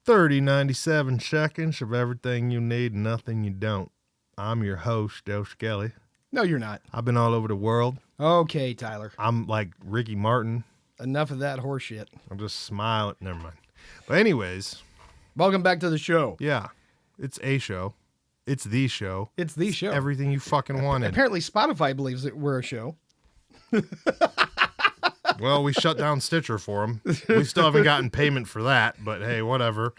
97 seconds of everything you need and nothing you don't. I'm your host, Joe Skelly. No, you're not. I've been all over the world. Okay, Tyler. I'm like Ricky Martin. Enough of that horse shit. I'm just smiling. Never mind. But anyways. Welcome back to the show. Yeah. It's a show. It's the show. It's the show. Everything you fucking wanted. Apparently Spotify believes that we're a show. Well, we shut down Stitcher for them. We still haven't gotten payment for that, but hey, whatever.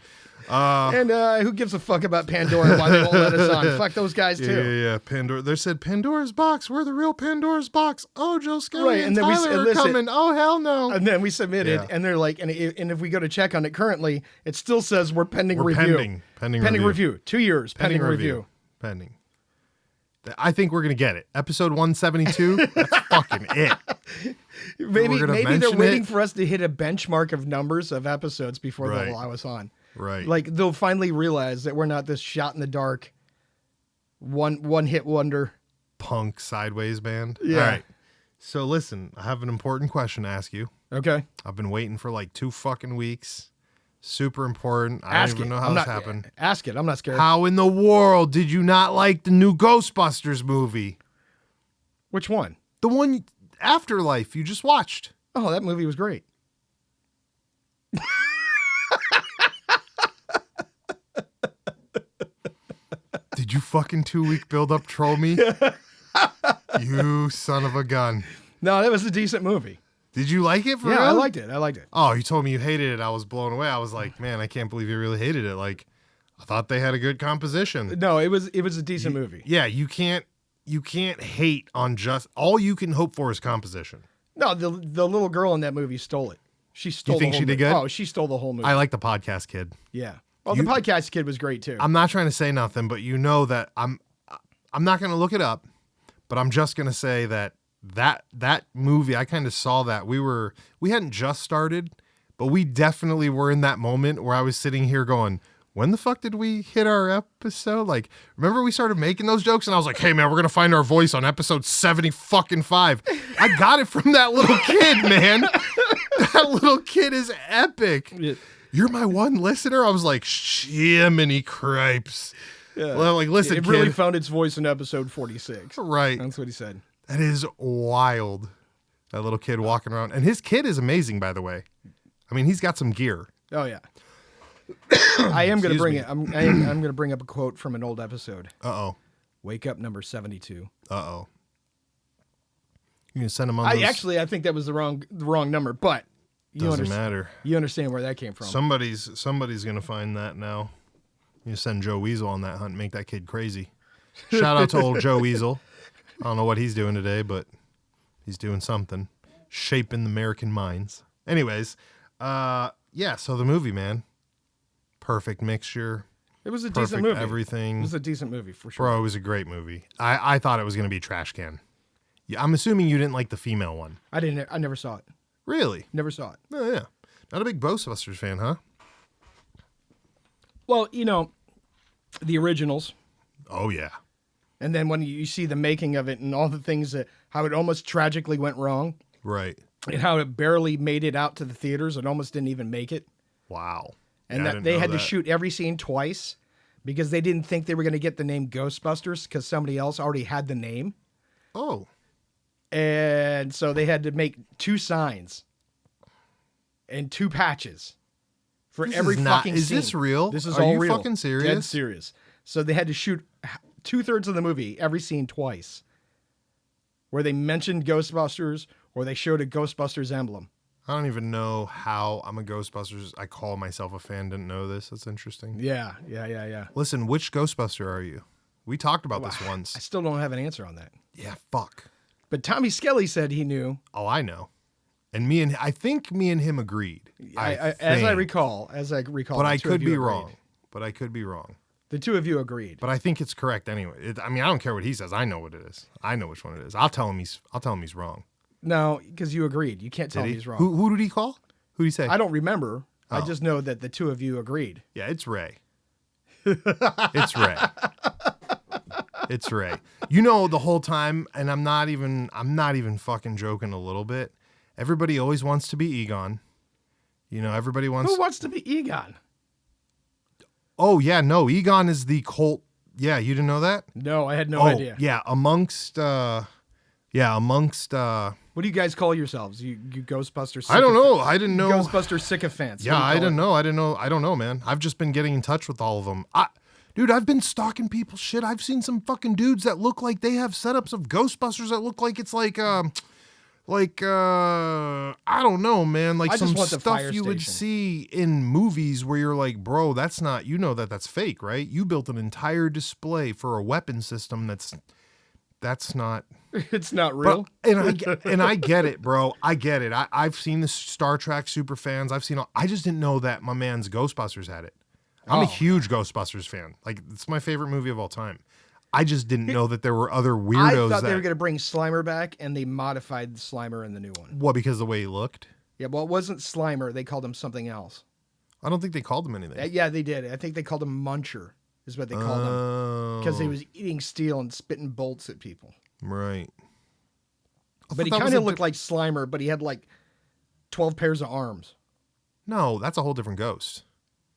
And who gives a fuck about Pandora and why they won't let us on? Fuck those guys too. Yeah. Pandora. They said Pandora's box. We're the real Pandora's box. Oh, Joe Skelly Right, and and then Tyler are coming. Oh, hell no. And then we submitted, Yeah. and they're like, and if we go to check on it currently, it still says we're pending We're review. pending review. 2 years pending review. Pending. I think we're gonna get it. Episode 172. That's fucking it. Maybe they're mention waiting it. for us to hit a benchmark of numbers of episodes before Right. they'll allow us on. Right. Like they'll finally realize that we're not this shot in the dark, one hit wonder. Punk sideways band. Yeah. All right. So listen, I have an important question to ask you. Okay, I've been waiting for like 2 fucking weeks. Super important. I ask don't even it. know how I'm this not, happened. Ask it. I'm not scared. How in the world did you not like the new Ghostbusters movie? Which one? The one Afterlife you just watched. Oh, that movie was great. Did you fucking 2-week build-up troll me? You son of a gun. No, that was a decent movie. Did you like it for Yeah, real? I liked it. I liked it. Oh, you told me you hated it. I was blown away. I was like, man, I can't believe you really hated it. Like, I thought they had a good composition. No, it was a decent movie. Yeah, you can't hate on just all you can hope for is composition. No, the little girl in that movie stole it. She stole. You think the whole she did movie. good? Oh, she stole the whole movie. I like the podcast kid. Yeah. Well, the podcast kid was great too. I'm not trying to say nothing, but you know that I'm not going to look it up, but I'm just going to say that movie, I kind of saw that we hadn't just started, but we definitely were in that moment where I was sitting here going, when the fuck did we hit our episode? Like, remember we started making those jokes and I was like, hey man, we're going to find our voice on episode 70-5. I got it from that little kid, man. That little kid is epic. Yeah. You're my one listener. I was like, Jiminy cripes. Yeah. Well, like, listen, it kid. really found its voice in episode 46. Right. That's what he said. That is wild. That little kid walking around. And his kid is amazing, by the way. I mean, he's got some gear. Oh yeah. I am going to Excuse bring me. it. I'm going to bring up a quote from an old episode. Uh-oh. Wake up number 72. Uh-oh. You can send him on those. I think that was the wrong number, but you Doesn't matter. You understand where that came from. Somebody's going to find that now. You send Joe Weasel on that hunt, make that kid crazy. Shout out to old Joe Weasel. I don't know what he's doing today, but he's doing something. Shaping the American minds. Anyways, yeah, so the movie, man. Perfect mixture. It was a Perfect decent movie. everything. It was a decent movie for sure. Bro, it was a great movie. I thought it was going to be Trash Can. Yeah, I'm assuming you didn't like the female one. I never saw it. Really? Never saw it. Oh, yeah. Not a big Ghostbusters fan, huh? Well, the originals. Oh, yeah. And then when you see the making of it and all the things how it almost tragically went wrong Right. and how it barely made it out to the theaters. It almost didn't even make it. Wow. And Yeah, I that didn't they know had to that. shoot every scene twice because they didn't think they were going to get the name Ghostbusters because somebody else already had the name. Oh. And so they had to make 2 signs and 2 patches for This every is not- fucking is scene. this real? This is Are all you real. fucking serious? Dead serious. So they had to shoot 2/3 of the movie, every scene twice, where they mentioned Ghostbusters or they showed a Ghostbusters emblem. I don't even know how I'm a Ghostbusters. I call myself a fan. Didn't know this. That's interesting. Yeah. Listen, which Ghostbuster are you? We talked about this I once. still don't have an answer on that. Yeah, fuck. But Tommy Skelly said he knew. Oh, I know. And I think me and him agreed. As I think. recall. But the I two of could you be agreed. wrong. But I could be wrong. The 2 of you agreed. But I think it's correct anyway. I mean, I don't care what he says. I know what it is. I know which one it is. I'll tell him he's wrong. No, because you agreed. You can't tell Did me he? he's wrong. Who did he call? Who did he say? I don't remember. I Oh. just know that the 2 of you agreed. Yeah, it's Ray. It's Ray. It's Ray. You know, the whole time, and I'm not even fucking joking a little bit. Everybody always wants to be Egon. You know, everybody wants. Who wants to be Egon? Oh yeah, no, Egon is the cult. Yeah, you didn't know that? No, I had no idea. Yeah, amongst What do you guys call yourselves? You Ghostbusters? I don't know. I didn't know. Ghostbuster sycophants. Yeah, I didn't know. I didn't know. I don't know, man. I've just been getting in touch with all of them. Dude, I've been stalking people's shit. I've seen some fucking dudes that look like they have setups of Ghostbusters that look like it's like I don't know, man, like I just some want the stuff fire you would station. see in movies where you're like, bro, that's not, you know, that's fake, right? You built an entire display for a weapon system that's not. It's not real. But, and I get it, bro. I get it. I've seen the Star Trek super fans. I just didn't know that my man's Ghostbusters had it. I'm a huge Ghostbusters fan. Like, it's my favorite movie of all time. I just didn't know that there were other weirdos. I thought they were going to bring Slimer back, and they modified the Slimer in the new one. What, because of the way he looked? Yeah, well, it wasn't Slimer. They called him something else. I don't think they called him anything. Yeah, they did. I think they called him Muncher, is what they called him. Because he was eating steel and spitting bolts at people. Right. But he kind of looked like Slimer, but he had like 12 pairs of arms. No, that's a whole different ghost.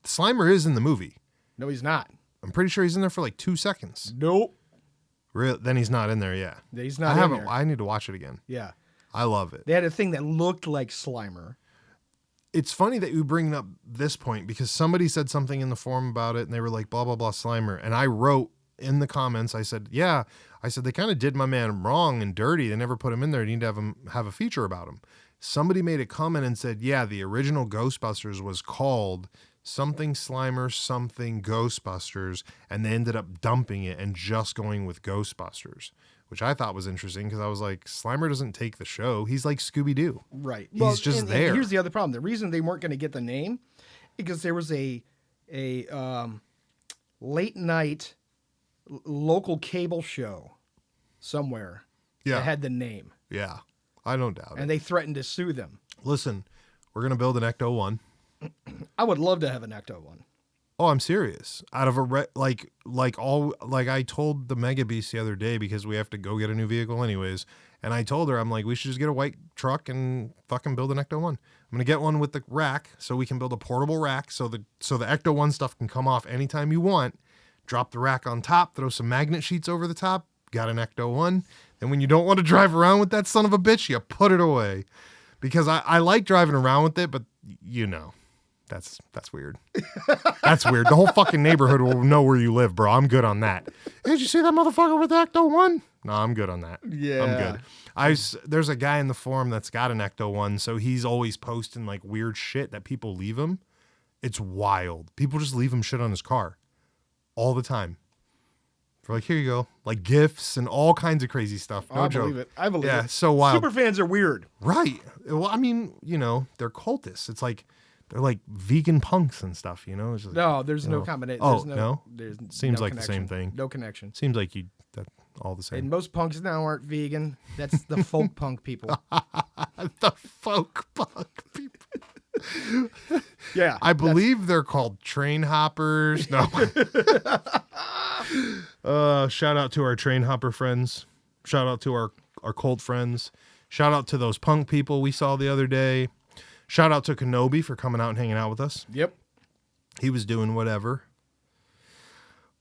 Slimer is in the movie. No, he's not. I'm pretty sure he's in there for like 2 seconds. Nope. Then he's not in there, yeah. He's not in there. I need to watch it again. Yeah. I love it. They had a thing that looked like Slimer. It's funny that you bring up this point because somebody said something in the forum about it and they were like, blah, blah, blah, Slimer. And I wrote in the comments, I said, yeah. I said, they kind of did my man wrong and dirty. They never put him in there. They need to have a feature about him. Somebody made a comment and said, yeah, the original Ghostbusters was called something Slimer, something Ghostbusters, and they ended up dumping it and just going with Ghostbusters, which I thought was interesting because I was like, Slimer doesn't take the show. He's like Scooby-Doo. Right. He's just there. And here's the other problem. The reason they weren't going to get the name because there was a late night local cable show somewhere that had the name. Yeah. I don't doubt it. And they threatened to sue them. Listen, we're going to build an Ecto-1. I would love to have an Ecto-1. Oh, I'm serious. Out of a like I told the Mega Beast the other day because we have to go get a new vehicle anyways, and I told her I'm like we should just get a white truck and fucking build an Ecto-1. I'm gonna get one with the rack so we can build a portable rack so the Ecto-1 stuff can come off anytime you want. Drop the rack on top, throw some magnet sheets over the top. Got an Ecto-1. And when you don't want to drive around with that son of a bitch, you put it away. Because I like driving around with it, but you know. That's weird. That's weird. The whole fucking neighborhood will know where you live, bro. I'm good on that. Hey, did you see that motherfucker with the Ecto-1? No, I'm good on that. Yeah. I'm good. There's a guy in the forum that's got an Ecto-1, so he's always posting like weird shit that people leave him. It's wild. People just leave him shit on his car all the time. For like, here you go. Like gifts and all kinds of crazy stuff. No joke. Believe it. I believe it. Yeah, so wild. Super fans are weird. Right. Well, I mean, you know, they're cultists. It's like they're like vegan punks and stuff, you know? It's just, no, there's no combination. Oh, no? There's Seems no like connection. the same thing. No connection. Seems like that all the same. And most punks now aren't vegan. That's the folk punk people. The folk punk people. Yeah. I believe they're called train hoppers. No. Shout out to our train hopper friends. Shout out to our cult friends. Shout out to those punk people we saw the other day. Shout out to Kenobi for coming out and hanging out with us. Yep. He was doing whatever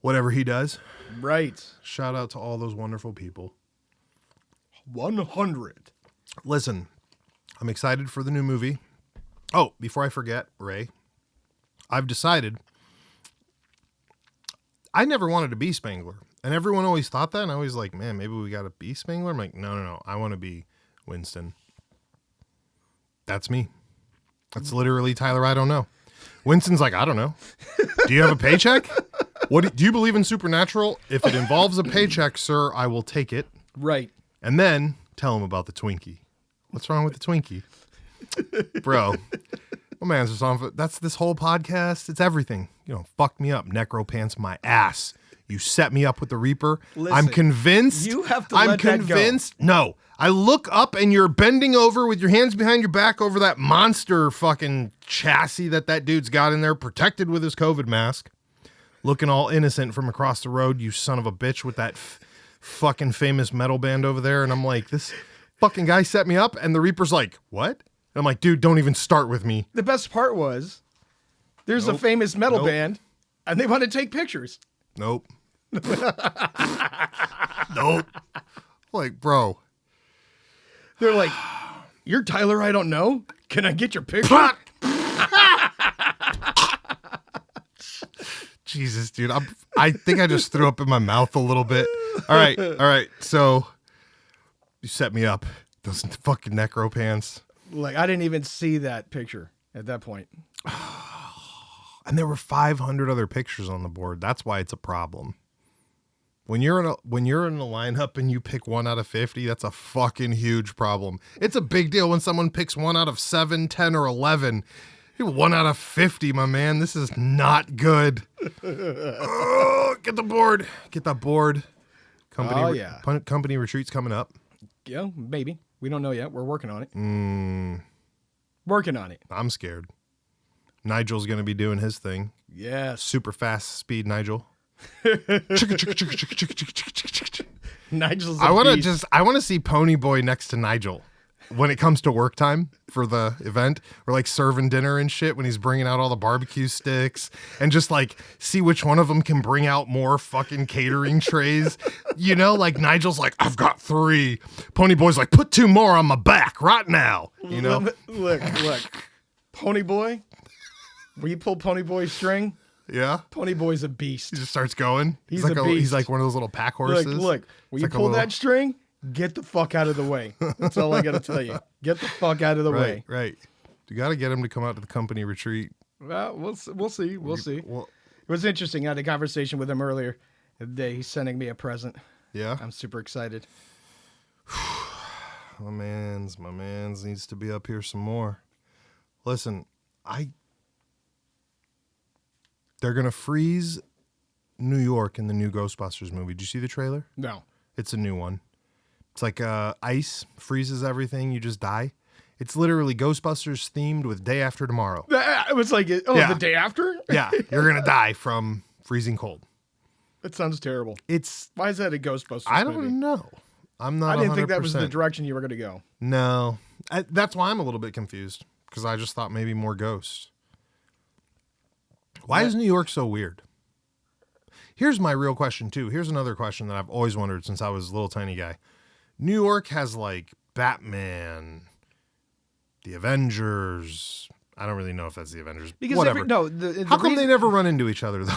he does. Right. Shout out to all those wonderful people. 100. Listen, I'm excited for the new movie. Oh, before I forget, Ray, I've decided I never wanted to be Spangler. And everyone always thought that. And I was like, man, maybe we got to be Spangler. I'm like, no. I want to be Winston. That's me. That's literally Tyler. I don't know. Winston's like, I don't know. Do you have a paycheck? Do you believe in supernatural? If it involves a paycheck, sir, I will take it. Right. And then tell him about the Twinkie. What's wrong with the Twinkie? Bro, my man's just on. That's this whole podcast. It's everything. You know, fuck me up. Necropants my ass. You set me up with the Reaper. Listen, I'm convinced. You have to I'm let that go. convinced. No. I look up and you're bending over with your hands behind your back over that monster fucking chassis that dude's got in there, protected with his COVID mask. Looking all innocent from across the road, you son of a bitch with that fucking famous metal band over there. And I'm like, this fucking guy set me up. And the Reaper's like, what? And I'm like, dude, don't even start with me. The best part was there's a famous metal band And they want to take pictures. Nope. Nope. Like, bro. They're like, "You're Tyler I don't know? Can I get your picture?" Jesus, dude. I think I just threw up in my mouth a little bit. All right. So you set me up. Those fucking necro pants. Like, I didn't even see that picture at that point. And there were 500 other pictures on the board. That's why it's a problem. When you're in a lineup and you pick 1 out of 50, that's a fucking huge problem. It's a big deal when someone picks 1 out of 7, 10, or 11. You're 1 out of 50, my man. This is not good. Oh, get the board. Get that board. Company retreat's coming up. Yeah, maybe. We don't know yet. We're working on it. Working on it. I'm scared. Nigel's going to be doing his thing. Yes. Super fast speed Nigel. Nigel's I want to see Pony Boy next to Nigel when it comes to work time for the event, or like serving dinner and shit when he's bringing out all the barbecue sticks, and just like see which one of them can bring out more fucking catering trays. You know, like Nigel's like, "I've got 3." Pony Boy's like, "Put 2 more on my back right now." You know, Look. Pony Boy. When you pull Pony Boy's string, yeah. Pony Boy's a beast. He just starts going. He's like a beast. He's like one of those little pack horses. Look. When It's you like a pull little- that string, get the fuck out of the way. That's all I got to tell you. Get the fuck out of the way. Right. You got to get him to come out to the company retreat. Well, we'll see. We'll see. Well, It was interesting. I had a conversation with him earlier today. He's sending me a present. yeah. I'm super excited. My man's needs to be up here some more. Listen, they're gonna freeze New York in the new Ghostbusters movie. Did you see the trailer? No. It's a new one. It's like ice freezes everything. You just die. It's literally Ghostbusters themed with Day After Tomorrow. It was like, Yeah. the day after? Yeah, you're gonna die from freezing cold. That sounds terrible. It's Why is that a Ghostbusters I don't movie? know. I'm not. I didn't think that was the 100%. direction you were going to go. No, that's why I'm a little bit confused, because I just thought maybe more ghosts. Why is New York so weird? Here's my real question too. Here's another question that I've always wondered since I was a little tiny guy. New York has like Batman, the Avengers. I don't really know if that's the Avengers. Because Whatever. How come they never run into each other though?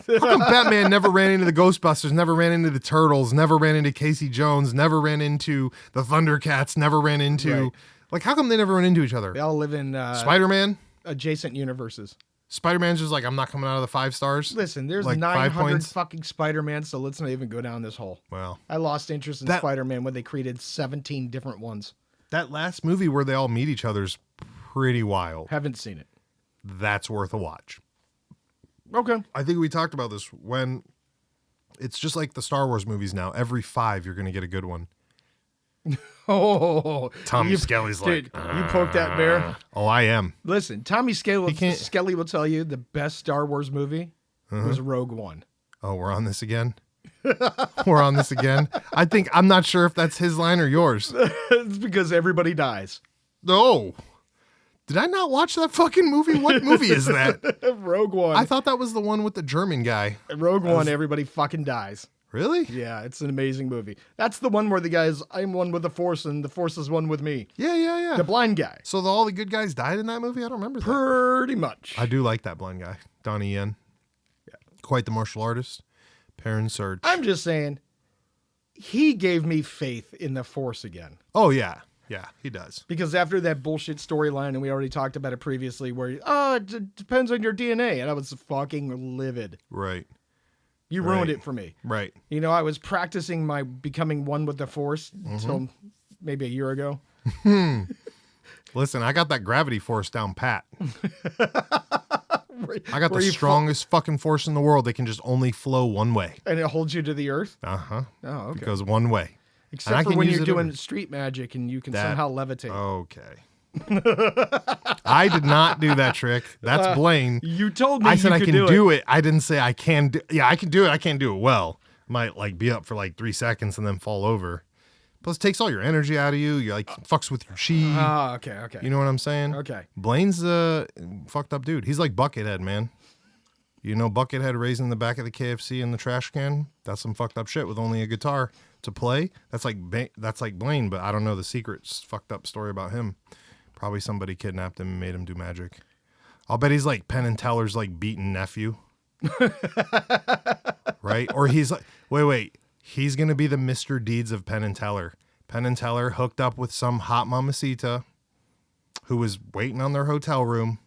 How come Batman never ran into the Ghostbusters, never ran into the Turtles, never ran into Casey Jones, never ran into the Thundercats, never ran into... Right. Like, how come they never run into each other? They all live in Spider-Man? adjacent universes. Spider-Man's just like, I'm not coming out of the 5 stars? Listen, there's Like 5 900 points? fucking Spider-Man, so let's not even go down this hole. Well, I lost interest in That- Spider-Man when they created 17 different ones. that last movie where they all meet each other's pretty wild. Haven't seen it. That's worth a watch. Okay. I think we talked about this when... It's just like the Star Wars movies now. Every 5, you're going to get a good one. Oh, Tommy Skelly's dude, like... you poke that bear. Oh, I am. Listen, Tommy can't- Skelly will tell you the best Star Wars movie was Rogue One. Oh, we're on this again? We're on this again? I'm not sure if that's his line or yours. It's because everybody dies. No. Did I not watch that fucking movie? What movie is that? Rogue One. I thought that was the one with the German guy. Rogue One, everybody fucking dies. Really? Yeah, it's an amazing movie. That's the one where the guy's, I'm one with the Force and the Force is one with me. Yeah. The blind guy. So all the good guys died in that movie? I don't remember that. Pretty much. I do like that blind guy. Donnie Yen. Yeah. Quite the martial artist. Parent search. I'm just saying, he gave me faith in the Force again. Oh, yeah. Yeah, he does. Because after that bullshit storyline, and we already talked about it previously, where, it depends on your DNA. And I was fucking livid. Right. You ruined Right. it for me. Right. You know, I was practicing my becoming one with the Force Mm-hmm. until maybe a year ago. Listen, I got that gravity force down pat. I got Where the you strongest fucking force in the world. They can just only flow one way. And it holds you to the earth? Uh-huh. Oh, okay. It goes one way. I Except for can when use you're it doing every- street magic and you can That- somehow levitate. Okay. I did not do that trick. That's Blaine. You told me I said you I could can do do it. I didn't say I can do. Yeah, I can do it. I can't do it well. Might like be up for like 3 seconds and then fall over. Plus, it takes all your energy out of you. You're like fucks with your chi. Ah, okay. You know what I'm saying? Okay. Blaine's a fucked up dude. He's like Buckethead, man. You know, Buckethead raising the back of the KFC in the trash can. That's some fucked up shit with only a guitar to play. That's like Blaine, but I don't know the secret fucked up story about him. Probably somebody kidnapped him and made him do magic. I'll bet he's like Penn and Teller's like beaten nephew. Right? Or he's like, wait. He's going to be the Mr. Deeds of Penn and Teller. Penn and Teller hooked up with some hot mamacita who was waiting on their hotel room,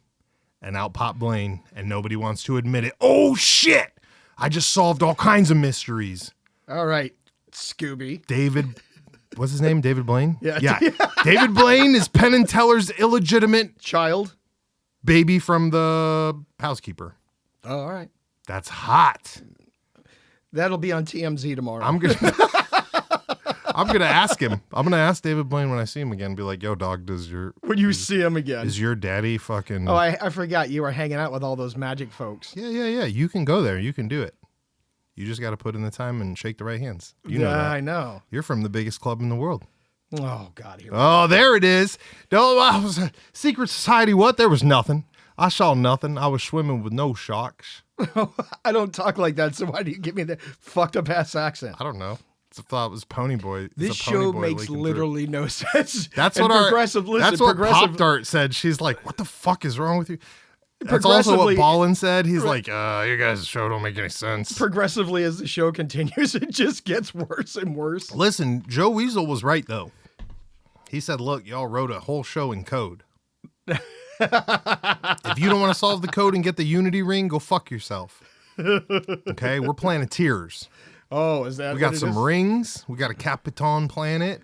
and out popped Blaine, and nobody wants to admit it. Oh, shit! I just solved all kinds of mysteries. All right, Scooby. David, what's his name? David Blaine? Yeah. David Blaine is Penn and Teller's illegitimate Child. baby from the housekeeper. Oh, all right. That's hot. That'll be on TMZ tomorrow. I'm gonna ask him. I'm gonna ask David Blaine when I see him again. Be like, "Yo, dog, when you see him again, is your daddy fucking?" Oh, I forgot you were hanging out with all those magic folks. Yeah. You can go there. You can do it. You just got to put in the time and shake the right hands. You know that. I know. You're from the biggest club in the world. Oh God. Here Oh, there it is. No, I was a secret society. What? There was nothing. I saw nothing. I was swimming with no sharks. I don't talk like that, so why do you give me the fucked up ass accent? I don't know. I thought it was Pony Boy. This show makes literally no sense. That's and what our progressive. Listen, that's what progressive. Pop Tart said. She's like, "What the fuck is wrong with you?" That's also what Ballin said. He's like, "You guys' show don't make any sense." Progressively, as the show continues, it just gets worse and worse. Listen, Joe Weasel was right though. He said, "Look, y'all wrote a whole show in code. If you don't want to solve the code and get the Unity ring, go fuck yourself." Okay, we're Planeteers. Oh, is that? We got some rings. We got a Capitan planet.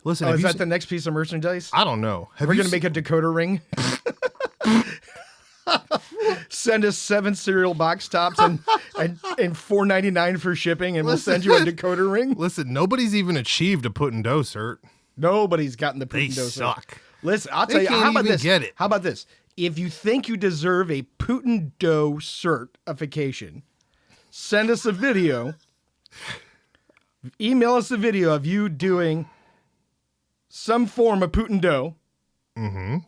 Listen, is that the next piece of merchandise? I don't know. We're gonna make a decoder ring. Send us 7 cereal box tops and $4.99 for shipping, and we'll send you a decoder ring. Listen, nobody's even achieved a put and dough cert. Nobody's gotten the put and dough cert. They suck. Listen, I'll They tell you. can't How about even this? get it. How about this? If you think you deserve a Putin dough certification, send us a video. Email us a video of you doing some form of Putin dough,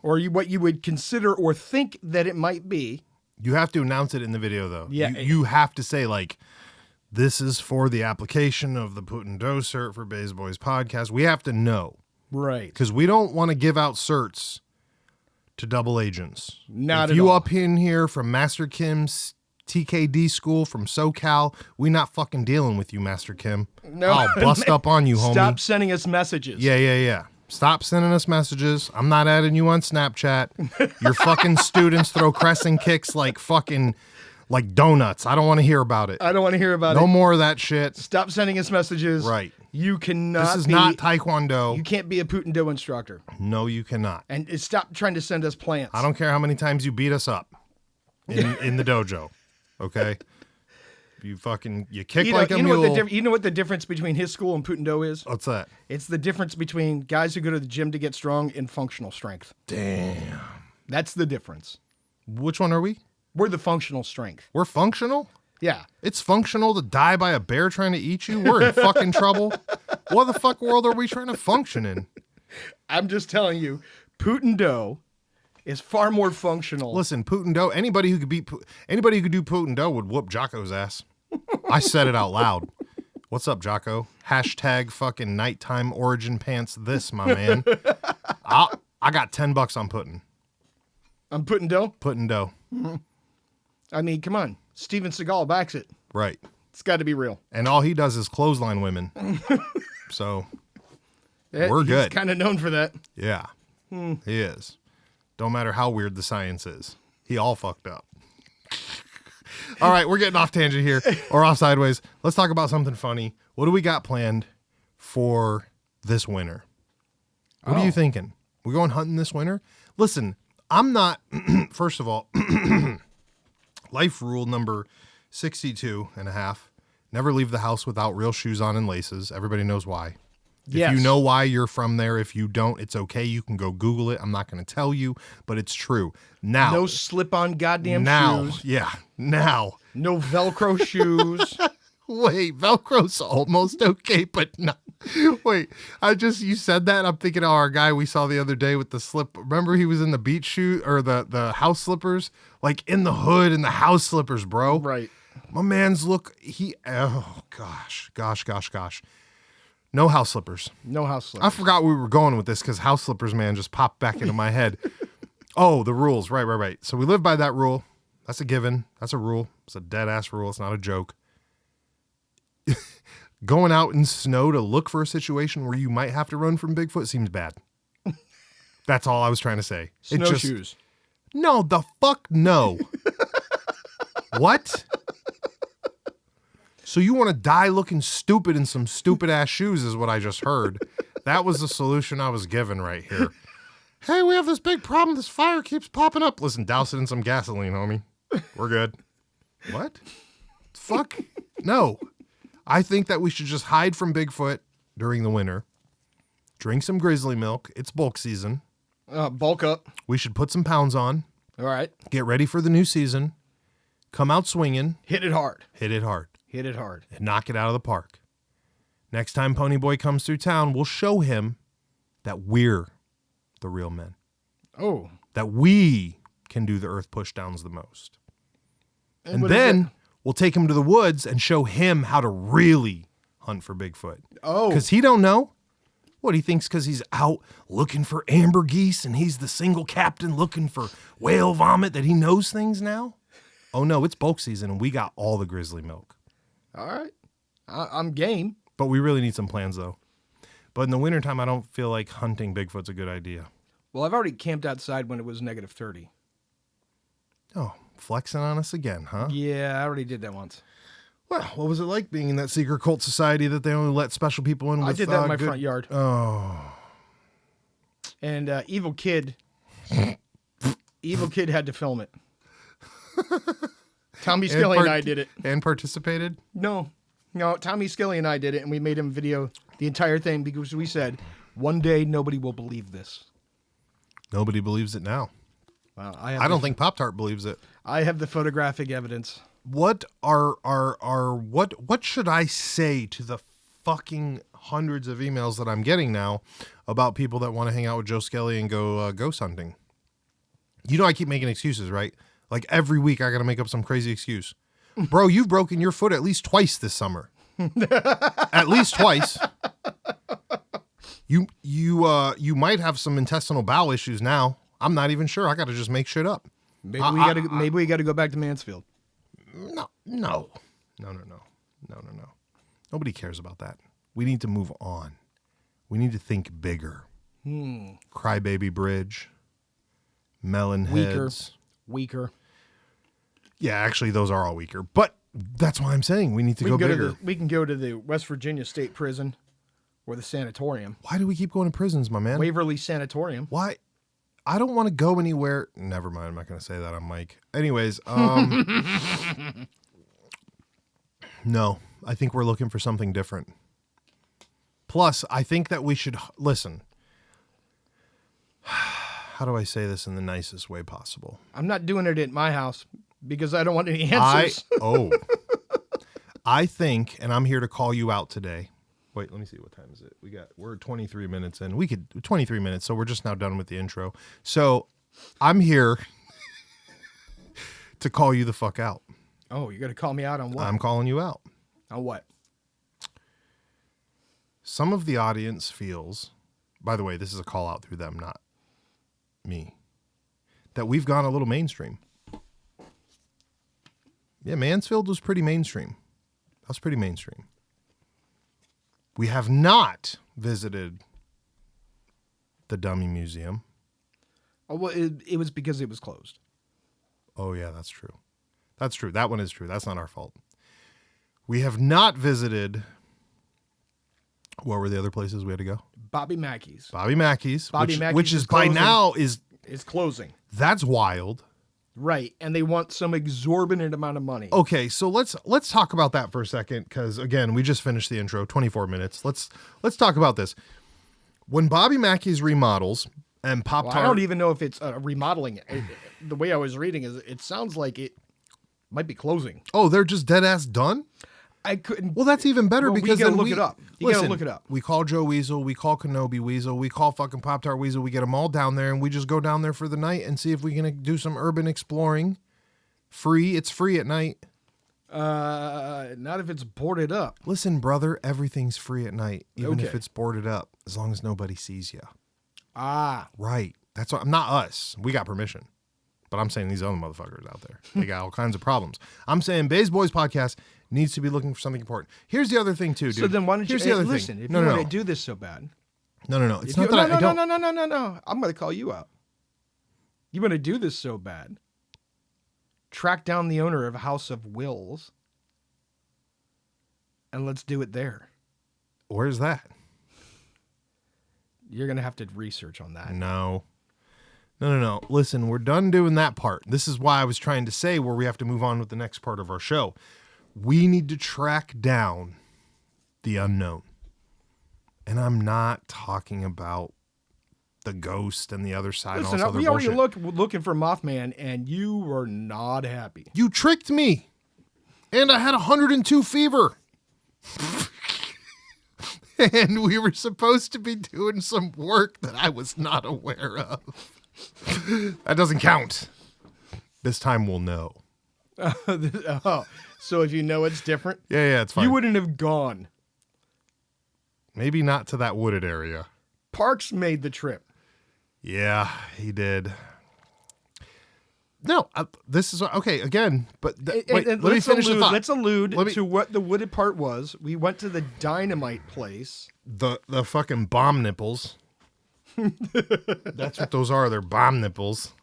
or what you would consider or think that it might be. You have to announce it in the video, though. Yeah. You have to say, like, this is for the application of the Putin dough cert for Bays Boys podcast. We have to know. Right. Because we don't want to give out certs to double agents. Not if at you all. up in here from Master Kim's TKD school from SoCal, we not fucking dealing with you, Master Kim. No. I'll bust up on you, homie. Stop sending us messages. Yeah. Stop sending us messages. I'm not adding you on Snapchat. Your fucking students throw crescent kicks like fucking like donuts. I don't want to hear about it. I don't want to hear about it. No more of that shit. Stop sending us messages. Right. You cannot. This is not Taekwondo. You can't be a Putin dough instructor. No, you cannot. And stop trying to send us plants. I don't care how many times you beat us up in the dojo. Okay? You kick like a mule. You know what the difference between his school and Putin dough is? What's that? It's the difference between guys who go to the gym to get strong and functional strength. Damn. That's the difference. Which one are we? We're the functional strength. We're functional? Yeah. It's functional to die by a bear trying to eat you? We're in fucking trouble. What the fuck world are we trying to function in? I'm just telling you, Putin dough is far more functional. Listen, Putin dough, anybody who could do Putin dough would whoop Jocko's ass. I said it out loud. What's up, Jocko? Hashtag fucking nighttime origin pants this, my man. I got $10 on Putin. I'm Putin dough? Putin dough. I mean, come on. Steven Seagal backs it. Right. It's got to be real. And all he does is clothesline women. So we're He's good. kind of known for that. Yeah. He is. Don't matter how weird the science is. He all fucked up. All right, we're getting off tangent here, or off sideways. Let's talk about something funny. What do we got planned for this winter? What are you thinking? We going hunting this winter? Listen, I'm not, first of all, life rule number 62 and a half. Never leave the house without real shoes on and laces. Everybody knows why. Yes. If you know why you're from there, if you don't, it's okay. You can go Google it. I'm not going to tell you, but it's true. Now, No slip-on goddamn shoes. Yeah. Now. No Velcro shoes. Wait, Velcro's almost okay, but not Wait, you said that. I'm thinking of our guy we saw the other day with the slip. Remember he was in the beach shoe or the house slippers, like in the hood in the house slippers, bro. Right. My man's oh gosh. No house slippers. No house slippers. I forgot we were going with this because house slippers, man, just popped back into my head. Oh, the rules. Right. So we live by that rule. That's a given. That's a rule. It's a dead ass rule. It's not a joke. Going out in snow to look for a situation where you might have to run from Bigfoot seems bad. That's all I was trying to say. Snowshoes. No, the fuck no. What? So you want to die looking stupid in some stupid ass shoes is what I just heard. That was the solution I was given right here. Hey, we have this big problem. This fire keeps popping up. Listen, douse it in some gasoline, homie. We're good. What? Fuck? No. I think that we should just hide from Bigfoot during the winter. Drink some grizzly milk. It's bulk season. Bulk up. We should put some pounds on. All right. Get ready for the new season. Come out swinging. Hit it hard. Hit it hard. Hit it hard. And knock it out of the park. Next time Ponyboy comes through town, we'll show him that we're the real men. Oh. That we can do the earth pushdowns the most. And what then we'll take him to the woods and show him how to really hunt for Bigfoot. Oh. Because he don't know. What, he thinks because he's out looking for amber geese and he's the single captain looking for whale vomit that he knows things now? Oh, no, it's bulk season and we got all the grizzly milk. All right. I'm game. But we really need some plans, though. But in the wintertime, I don't feel like hunting Bigfoot's a good idea. Well, I've already camped outside when it was negative 30. Oh, flexing on us again, huh? Yeah, I already did that once. Well, what was it like being in that secret cult society that they only let special people in with? I did that in my front yard. Oh. And Evil Kid had to film it. Tommy Skilly and I did it. And participated? No, Tommy Skilly and I did it, and we made him video the entire thing because we said, one day nobody will believe this. Nobody believes it now. Well, I don't think Pop-Tart believes it. I have the photographic evidence. What should I say to the fucking hundreds of emails that I'm getting now about people that want to hang out with Joe Skelly and go ghost hunting? You know I keep making excuses, right? Like every week I got to make up some crazy excuse. Bro, you've broken your foot at least twice this summer. At least twice. You might have some intestinal bowel issues now. I'm not even sure. I got to just make shit up. Maybe we got to go back to Mansfield. No. Nobody cares about that. We need to move on. We need to think bigger. Crybaby Bridge. Melon heads. Weaker. Yeah, actually, those are all weaker. But that's why I'm saying we need to go bigger. We can go to the West Virginia State Prison or the sanatorium. Why do we keep going to prisons, my man? Waverly Sanatorium. Why? I don't want to go anywhere. Never mind. I'm not going to say that on mic. Anyways, no, I think we're looking for something different. Plus, I think that we should listen. How do I say this in the nicest way possible? I'm not doing it at my house because I don't want any answers. I think, and I'm here to call you out today. Wait, let me see. What time is it? We're 23 minutes in. 23 minutes, so we're just now done with the intro. So I'm here to call you the fuck out. Oh, you're going to call me out on what? I'm calling you out. On what? Some of the audience feels, by the way, this is a call out through them, not me, that we've gone a little mainstream. Yeah, Mansfield was pretty mainstream. That was pretty mainstream. We have not visited the Dummy Museum. Oh, well, it was because it was closed. Oh, yeah, that's true. That's true. That one is true. That's not our fault. We have not visited. What were the other places we had to go? Bobby Mackey's. Which is by now is closing. That's wild. Right, and they want some exorbitant amount of money. Okay, so let's talk about that for a second, because again, we just finished the intro, 24 minutes. Let's talk about this. When Bobby Mackey's remodels and Pop-Tart, I don't even know if it's remodeling. The way I was reading is, it sounds like it might be closing. Oh, they're just dead ass done? I couldn't. Well, that's even better Well, because we gotta then look it up. You gotta look it up. We call Joe Weasel, we call Kenobi Weasel, we call fucking Pop Tart Weasel. We get them all down there, and we just go down there for the night and see if we can do some urban exploring. Free. It's free at night. Not if it's boarded up. Listen, brother, everything's free at night, even if Okay. it's boarded up, as long as nobody sees you. Ah, Right. That's what. Not us. We got permission. But I'm saying these other motherfuckers out there, they got all kinds of problems. I'm saying Bays Boys Podcast needs to be looking for something important. Here's the other thing too, dude. so then why don't Here's you the other listen? thing. If No, you no, want no. to do this so bad, No, no, no. It's if not you, that I don't. no. I'm going to call you out. You want to do this so bad? Track down the owner of House of Wills, and let's do it there. Where's that? You're going to have to research on that. No. No. Listen, we're done doing that part. This is why I was trying to say where we have to move on with the next part of our show. We need to track down the unknown. And I'm not talking about the ghost and the other side and all Listen, this other we already bullshit. looking for Mothman, and you were not happy. You tricked me. And I had 102 fever. And we were supposed to be doing some work that I was not aware of. That doesn't count. This time we'll know. Oh, so if you know it's different, Yeah, it's fine. you wouldn't have gone. Maybe not to that wooded area. Parks made the trip. Yeah, he did. No, this is okay again. But wait, let me finish the thought. Let's allude Let me- to what the wooded part was. We went to the dynamite place. The fucking bomb nipples. That's what those are. They're bomb nipples.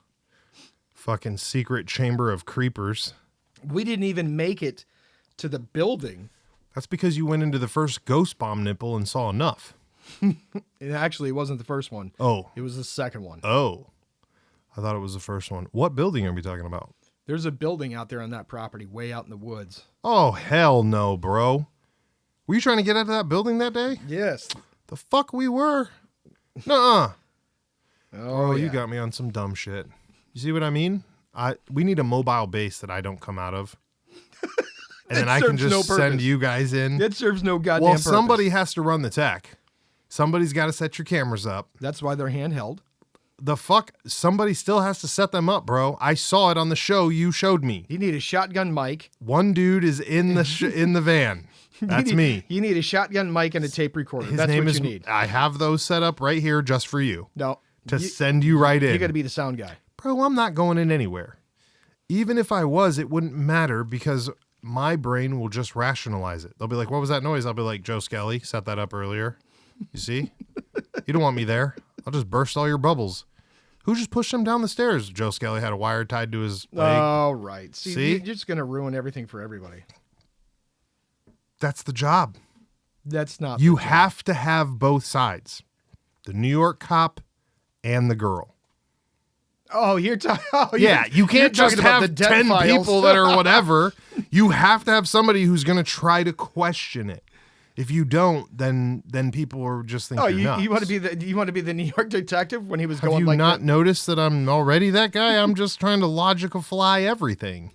Fucking secret chamber of creepers. We didn't even make it to the building. That's because you went into the first ghost bomb nipple and saw enough. It wasn't the first one. Oh, It was the second one. oh. I thought it was the first one. What building are we talking about? There's a building out there on that property, way out in the woods. Oh, hell no, bro. Were you trying to get out of that building that day? Yes. The fuck we were? Nuh-uh. Oh, You yeah. got me on some dumb shit. You see what I mean? We need a mobile base that I don't come out of. And then I can serves no just send purpose. you guys in. It serves no goddamn Well, purpose. somebody has to run the tech. Somebody's got to set your cameras up. That's why they're handheld. The fuck? Somebody still has to set them up, bro. I saw it on the show you showed me. You need a shotgun mic. One dude is in the in the van. That's me. You need a shotgun mic and a tape recorder. His That's name what is. you need. I have those set up right here just for you No. to send you right in. You got to be the sound guy. Bro, I'm not going in anywhere. Even if I was, it wouldn't matter because my brain will just rationalize it. They'll be like, what was that noise? I'll be like, Joe Skelly set that up earlier. You see? You don't want me there. I'll just burst all your bubbles. Who just pushed him down the stairs? Joe Skelly had a wire tied to his leg. Oh, right. See? You're just going to ruin everything for everybody. That's the job. That's not. You have to have both sides. The New York cop and the girl. Oh, you're talking. Oh, Yeah, you can't just have 10 people that are whatever. You have to have somebody who's going to try to question it. If you don't, then people are just thinking Oh, you're nuts. you want to be the New York detective when he was Have going you like not that? noticed that I'm already that guy? I'm just trying to logical fly everything.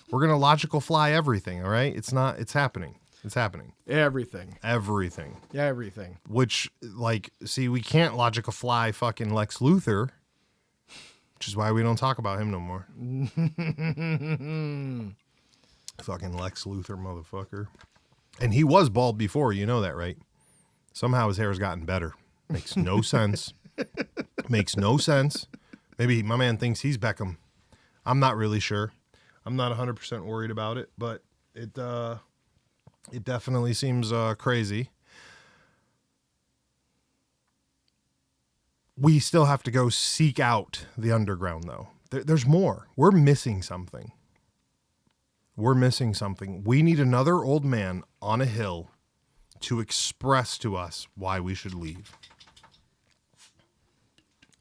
We're going to logical fly everything, all right? It's happening. It's happening. Everything. Everything. Everything. Which, see, we can't logical fly fucking Lex Luthor, which is why we don't talk about him no more. Fucking Lex Luthor, motherfucker. And he was bald before, you know that, right? Somehow his hair has gotten better. Makes no sense. Makes no sense. Maybe my man thinks he's Beckham. I'm not really sure. I'm not 100% worried about it, but it definitely seems crazy. We still have to go seek out the underground, though. There's more. We're missing something. We're missing something. We need another old man on a hill to express to us why we should leave.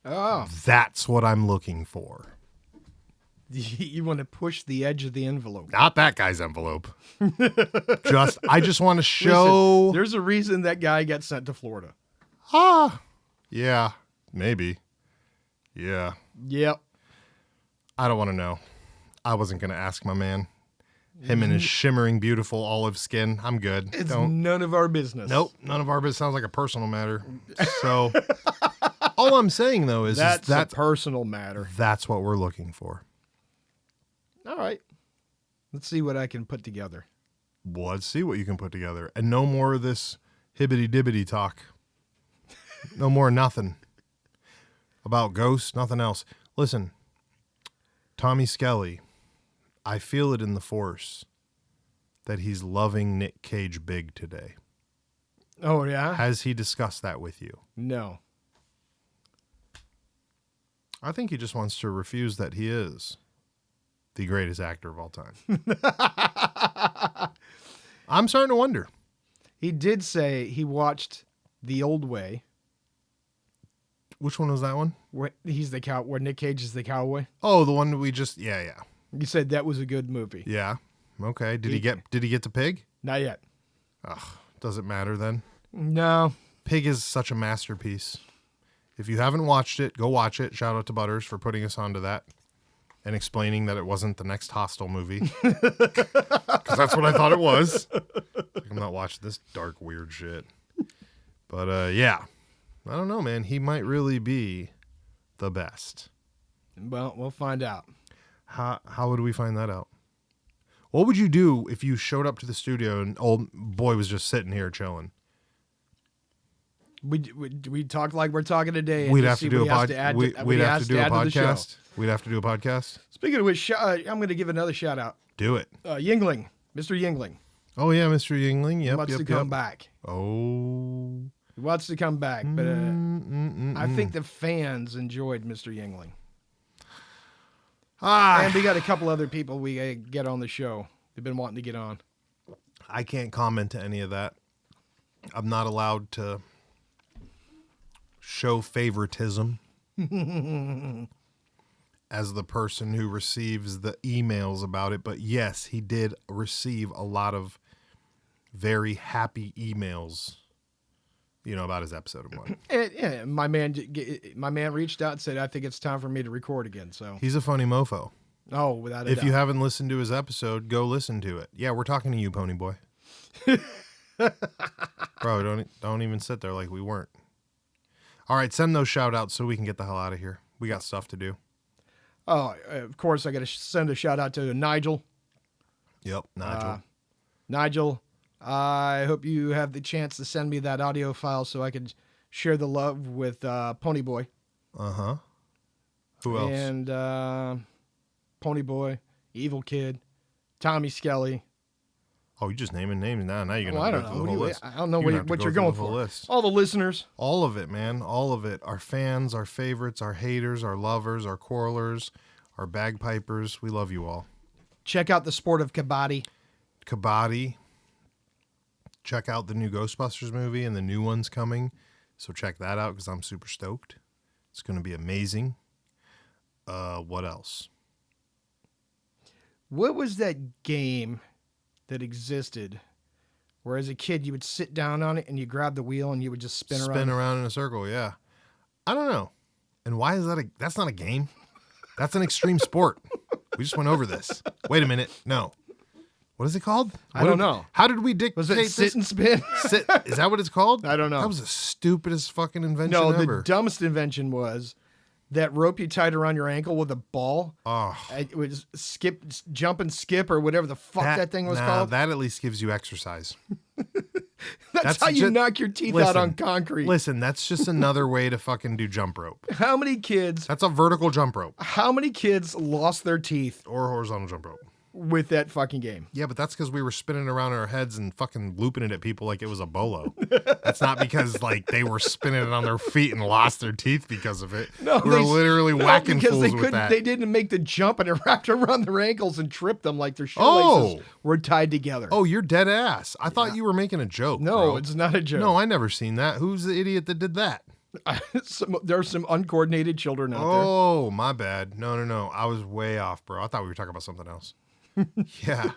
Oh, That's what I'm looking for. you want to push the edge of the envelope. Not that guy's envelope. I just want to show. Listen, there's a reason that guy got sent to Florida. Yeah, maybe. Yeah. Yep. I don't want to know. I wasn't going to ask my man. Him and his shimmering, beautiful olive skin. I'm good. It's none of our business. Nope, none of our business. Sounds like a personal matter. So, all I'm saying though is That's a a personal matter. That's what we're looking for. All right. Let's see what I can put together. Well, let's see what you can put together, and no more of this hibbity dibbity talk. No more nothing about ghosts. Nothing else. Listen, Tommy Skelly. I feel it in the force that he's loving Nick Cage big today. Oh, yeah? Has he discussed that with you? No. I think he just wants to refuse that he is the greatest actor of all time. I'm starting to wonder. He did say he watched The Old Way. Which one was that one? Where where Nick Cage is the cowboy. Oh, the one we just yeah. You said that was a good movie. Yeah. Okay. Did he get to Pig? Not yet. Ugh, does it matter then? No. Pig is such a masterpiece. If you haven't watched it, go watch it. Shout out to Butters for putting us onto that and explaining that it wasn't the next Hostel movie. Because that's what I thought it was. I'm not watching this dark, weird shit. But yeah. I don't know, man. He might really be the best. Well, we'll find out. How would we find that out? What would you do if you showed up to the studio and old boy was just sitting here chilling? We talk like we're talking today. We'd have to do a podcast. We'd have to do a podcast. We'd have to do a podcast. Speaking of which, I'm going to give another shout out. Do it. Yingling, Mr. Yingling. Oh yeah, Mr. Yingling. Yep, wants to come back. Oh. He wants to come back, but I think the fans enjoyed Mr. Yingling. And we got a couple other people we get on the show. They've been wanting to get on. I can't comment to any of that. I'm not allowed to show favoritism as the person who receives the emails about it. But yes, he did receive a lot of very happy emails, about his episode of one. Yeah, my man reached out and said, I think it's time for me to record again. So he's a funny mofo. Oh, without a doubt. If you haven't listened to his episode, go listen to it. Yeah, we're talking to you, Pony Boy. Bro, don't even sit there like we weren't. All right, send those shout outs so we can get the hell out of here. We got stuff to do. Oh, of course, I got to send a shout out to Nigel. Yep, Nigel. Nigel, I hope you have the chance to send me that audio file so I could share the love with Pony Boy. Uh-huh. Who else? And Pony Boy, Evil Kid, Tommy Skelly. Oh, you're just naming names now. Now you're going to go through the whole list. I don't know what you're going for. List. All the listeners. All of it, man. All of it. Our fans, our favorites, our haters, our lovers, our quarrelers, our bagpipers. We love you all. Check out the sport of kabaddi. Kabaddi. Check out the new Ghostbusters movie and the new one's coming. So check that out because I'm super stoked. It's going to be amazing. What else? What was that game that existed where as a kid you would sit down on it and you grab the wheel and you would just spin around in a circle? Yeah. I don't know. And why is that's not a game? That's an extreme sport. We just went over this. Wait a minute. No. What is it called? I don't know. How did we dictate Was it sit and spin? Is that what it's called? I don't know. That was the stupidest fucking invention ever. ever. The dumbest invention was that rope you tied around your ankle with a ball. Oh. It was jump and skip or whatever the fuck that thing was called. That at least gives you exercise. That's how you knock your teeth out on concrete. Listen, that's just another way to fucking do jump rope. How many kids? That's a vertical jump rope. How many kids lost their teeth? Or horizontal jump rope. With that fucking game. Yeah, but that's because we were spinning around our heads and fucking looping it at people like it was a bolo. That's not because they were spinning it on their feet and lost their teeth because of it. No, we were literally whacking fools with that. They didn't make the jump and it wrapped around their ankles and tripped them like their shoelaces were tied together. Oh, you're dead ass. I thought you were making a joke. No, bro. It's not a joke. No, I never seen that. Who's the idiot that did that? There's some uncoordinated children out there. Oh, my bad. No. I was way off, bro. I thought we were talking about something else. Yeah,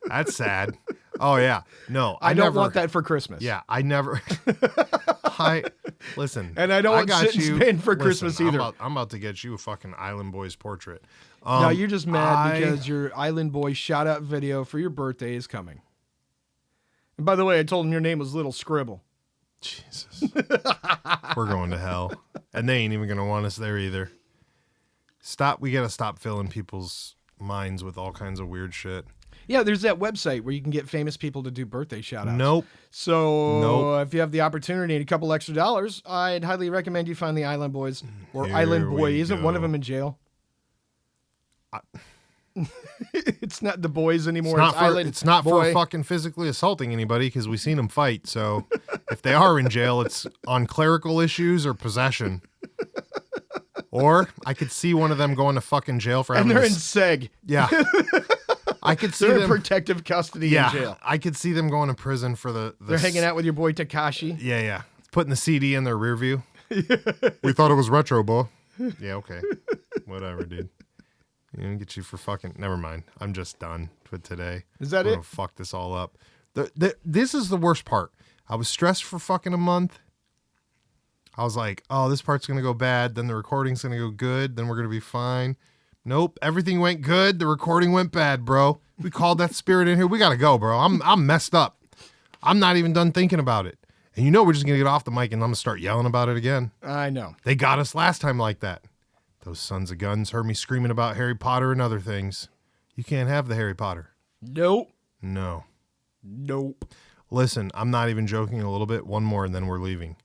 that's sad. Oh yeah, no, I don't want that for Christmas. Yeah, I never. Listen, and I don't want sit and spin for Christmas either. I'm about to get you a fucking Island Boys portrait. No, you're just mad I- because your Island Boy shout out video for your birthday is coming. And by the way, I told him your name was Little Scribble. Jesus. We're going to hell. And they ain't even going to want us there either. We got to stop filling people's minds with all kinds of weird shit. Yeah, there's that website where you can get famous people to do birthday shout outs. Nope. So Nope. if you have the opportunity and a couple extra dollars, I'd highly recommend you find the Island Boys or Here Island Boy. we Isn't one of go. them in jail? It's not the boys anymore. It's not for Boy. fucking physically assaulting anybody because we've seen them fight. So if they are in jail, it's on clerical issues or possession. Or I could see one of them going to fucking jail for And having they're in this. SEG. Yeah. I could see They're in them. protective custody Yeah. in jail. I could see them going to prison for the They're hanging out with your boy Takashi. Yeah, yeah. Putting the CD in their rear view. We thought it was retro, boy. Yeah, okay. Whatever, dude. You know, get you for fucking. Never mind. I'm just done with today. Is that I'm it? gonna fuck this all up. This is the worst part. I was stressed for fucking a month. I was like, oh, this part's gonna go bad. Then the recording's gonna go good. Then we're gonna be fine. Nope. Everything went good. The recording went bad, bro. We called that spirit in here. We gotta go, bro. I'm messed up. I'm not even done thinking about it. And you know we're just gonna get off the mic and I'm gonna start yelling about it again. I know. They got us last time like that. Those sons of guns heard me screaming about Harry Potter and other things. You can't have the Harry Potter. Nope. No. Nope. Listen, I'm not even joking a little bit. One more and then we're leaving.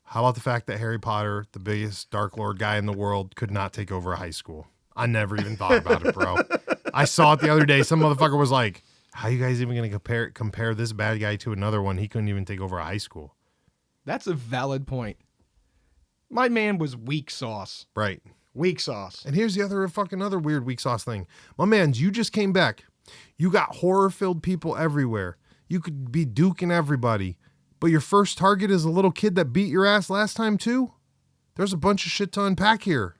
How about the fact that Harry Potter, the biggest Dark Lord guy in the world, could not take over a high school? I never even thought about it, bro. I saw it the other day. Some motherfucker was like, how you guys even going to compare this bad guy to another one? He couldn't even take over a high school. That's a valid point. My man was weak sauce. Right. Weak sauce. And here's the other weird weak sauce thing. My mans, you just came back. You got horror-filled people everywhere. You could be duking everybody. But your first target is a little kid that beat your ass last time too? There's a bunch of shit to unpack here.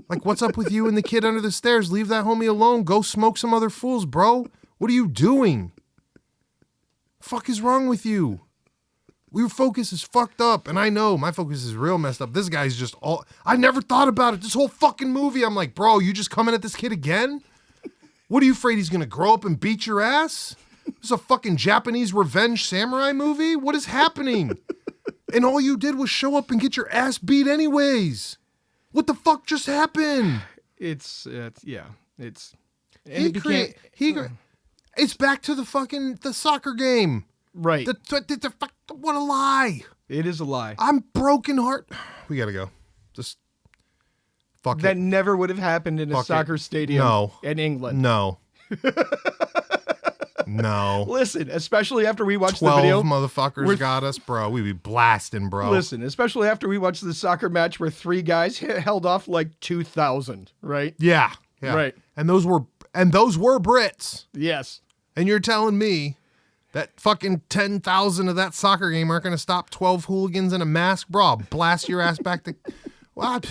Like, what's up with you and the kid under the stairs? Leave that homie alone. Go smoke some other fools, bro. What are you doing? Fuck is wrong with you? Your focus is fucked up, and I know my focus is real messed up. This guy's just all... I never thought about it. This whole fucking movie, I'm like, bro, you just coming at this kid again? What are you afraid he's gonna grow up and beat your ass? This is a fucking Japanese revenge samurai movie? What is happening? And all you did was show up and get your ass beat anyways. What the fuck just happened? It's yeah. It's and He it became it's back to the soccer game. right. What a lie. It is a lie. I'm broken heart. We gotta go. Just fuck That it. never would have happened in a Fuck it. soccer stadium No. in England. No. No. Listen, especially after we watched the 12 video. motherfuckers with- got us, bro. We be blasting, bro. Listen, especially after we watched the soccer match where 3 guys held off like 2,000, right? Yeah. Yeah. Right. And those were Brits. Yes. And you're telling me that fucking 10,000 of that soccer game aren't going to stop 12 hooligans in a mask? Bro, I'll blast your ass back to... Well,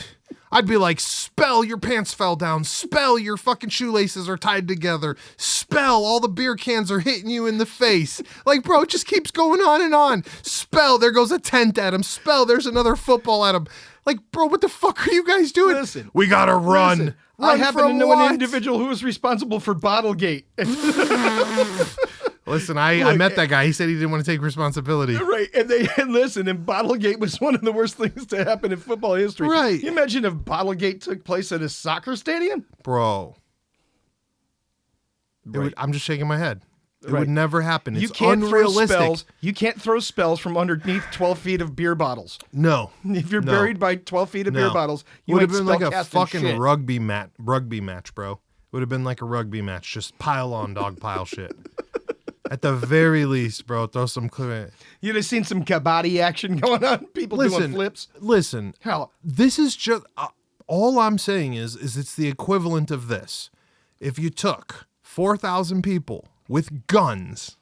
I'd be like, spell your pants fell down. Spell your fucking shoelaces are tied together. Spell all the beer cans are hitting you in the face. Like, bro, it just keeps going on and on. Spell there goes a tent at him. Spell there's another football at him. Like, bro, what the fuck are you guys doing? Listen. We got to run. Listen, I Run happen to from know what? an individual who was responsible for Bottlegate. Listen, I met that guy. He said he didn't want to take responsibility. Right, and listen, and Bottlegate was one of the worst things to happen in football history. Right. Can you imagine if Bottlegate took place at a soccer stadium? Bro. Right. I'm just shaking my head. It Right. would never happen. It's You can't throw unrealistic. spells. You can't throw spells from underneath 12 feet of beer bottles. No. If you're No. buried by 12 feet of beer No. bottles, you would ain't have been like a spellcasting fucking shit. rugby match, bro. Would have been like a rugby match. Just pile on dog pile shit. At the very least, bro, throw some clear. You'd have seen some kabaddi action going on. People doing flips. Listen. Hell, This is just all I'm saying is it's the equivalent of this. If you took 4,000 people with guns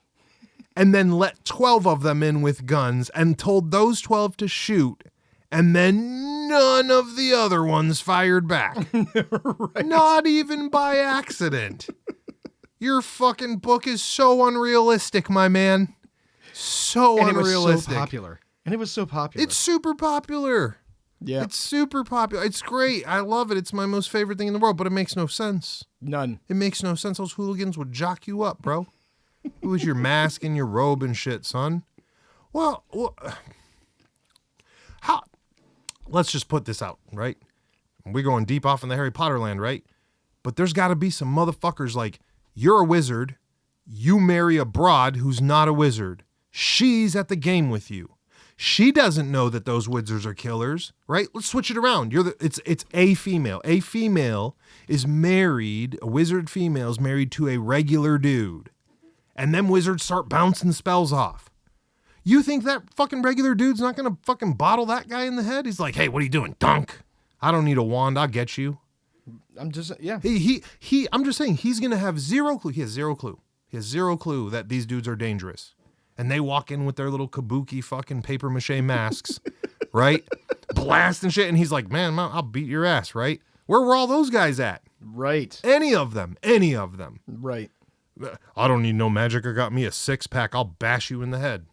and then let 12 of them in with guns and told those 12 to shoot and then none of the other ones fired back. right. Not even by accident. Your fucking book is so unrealistic, my man. So And it was unrealistic. so popular. And it was so popular. It's super popular. Yeah. It's super popular. It's great. I love it. It's my most favorite thing in the world, but it makes no sense. None. It makes no sense. Those hooligans would jock you up, bro. It was your mask and your robe and shit, son. Well, how? Let's just put this out, right? We're going deep off in the Harry Potter land, right? But there's got to be some motherfuckers like, you're a wizard. You marry a broad who's not a wizard. She's at the game with you. She doesn't know that those wizards are killers, right? Let's switch it around. It's a female. A female is married, a wizard female is married to a regular dude. And them wizards start bouncing spells off. You think that fucking regular dude's not going to fucking bottle that guy in the head? He's like, hey, what are you doing? Dunk. I don't need a wand. I'll get you. I'm just, yeah. I'm just saying, he's going to have zero clue. He has zero clue. He has zero clue that these dudes are dangerous. And they walk in with their little kabuki fucking paper mache masks, right? Blasting shit. And he's like, man, I'll beat your ass, right? Where were all those guys at? Right. Any of them. Right. I don't need no magic. I got me a 6-pack. I'll bash you in the head.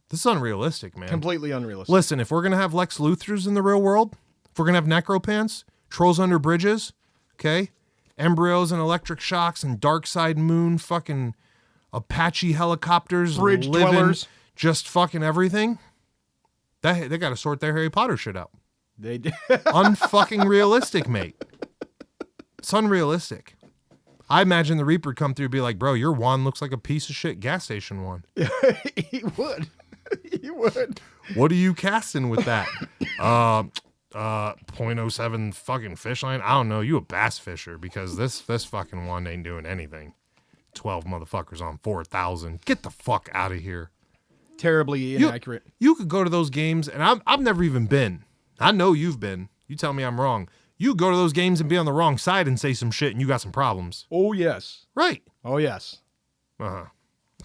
This is unrealistic, man. Completely unrealistic. Listen, if we're going to have Lex Luthors in the real world, if we're going to have necropants, trolls under bridges, okay, embryos and electric shocks and dark side moon fucking Apache helicopters, Bridge living, dwellers, just fucking everything, they got to sort their Harry Potter shit out. they did. Unfucking realistic, mate. It's unrealistic. I imagine the Reaper would come through and be like, bro, your wand looks like a piece of shit gas station wand. He would. He would. What are you casting with that? 0.07 fucking fish line? I don't know. You a bass fisher, because this fucking wand ain't doing anything. 12 motherfuckers on 4,000. Get the fuck out of here. Terribly inaccurate. You could go to those games, and I've never even been. I know you've been. You tell me I'm wrong. You go to those games and be on the wrong side and say some shit, and you got some problems. Oh, yes. Right. Oh, yes. Uh-huh.